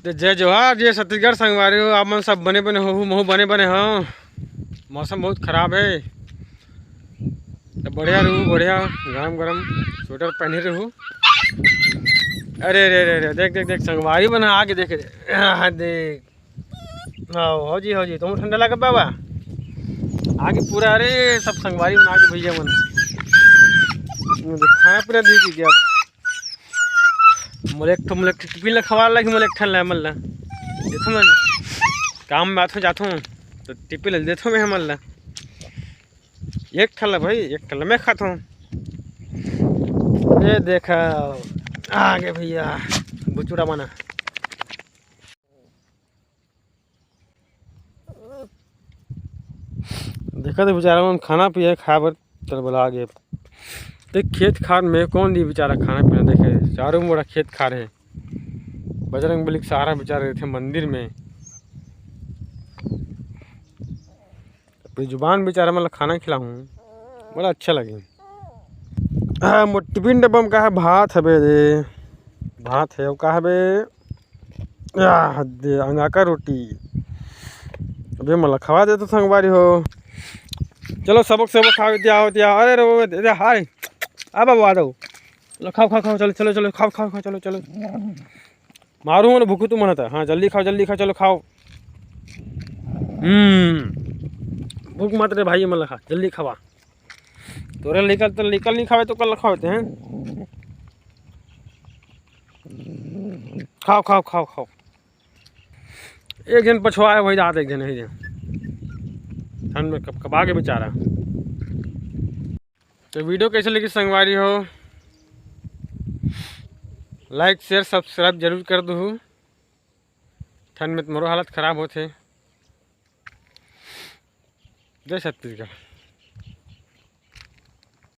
तो जय जोहार जय छत्तीसगढ़ संगवारी हो। आप मन सब बने बने हो महू बने बने हो। मौसम बहुत ख़राब है तो बढ़िया रहू, बढ़िया गरम गरम स्वेटर पहने रहू। अरे अरे अरे अरे देख देख देख संगवारी बना आगे देख देख। हाँ हो जी तुम ठंडा लगा बाबा आगे पूरा। अरे सब संगवारी बना के भैया मन खाए पूरा दी की क्या मोले एक टिफिन खवा लगी मोले एक ठन ला मल्ला देखो मैं काम में आथो जाथो तो टिफिन ले देथो मैं मल्ला एक ठन ला भाई एक ठन ला मैं खाता हूँ। ये देखा आगे भैया बुचुड़ा बना देखा तो बेचारा मन खाना पिया खा बर चल बोला आगे देख खेत खार में कौन दी बेचारा खाना पीना देखे चारों मोड़ा खेत खार है। बजरंग बली के सहारा बेचारे थे मंदिर में अपनी जुबान बेचारा मतलब खाना खिलाऊँ बड़ा अच्छा लगे। हाँ टिफिन डब्बा में कहा भात है बे दे भात है कहा बे दे अंगा का रोटी अबे मतलब खवा दे तो संगवारी हो। चलो सबक सबक खा दिया हो दिया। अरे रो हाय अब आ दो खाओ खाओ खाओ चलो चलो चलो खाओ खाओ खाओ चलो चलो मारू मन भूखू तुम मनता। हाँ जल्दी खाओ चलो खाओ। भूख मत रे भाई मतलब खा जल्दी खावा तोरे निकल नहीं खावे तो कल खाते हैं। खाओ खाओ खाओ खाओ एक जन पछवाए वही जाते एक जन है ठंड में कब आगे बेचारा। तो वीडियो कैसे लगी संगवारी हो लाइक शेयर सब्सक्राइब जरूर कर दो। ठंड में तुम्हारो हालत ख़राब होते। जय छत्तीसगढ़।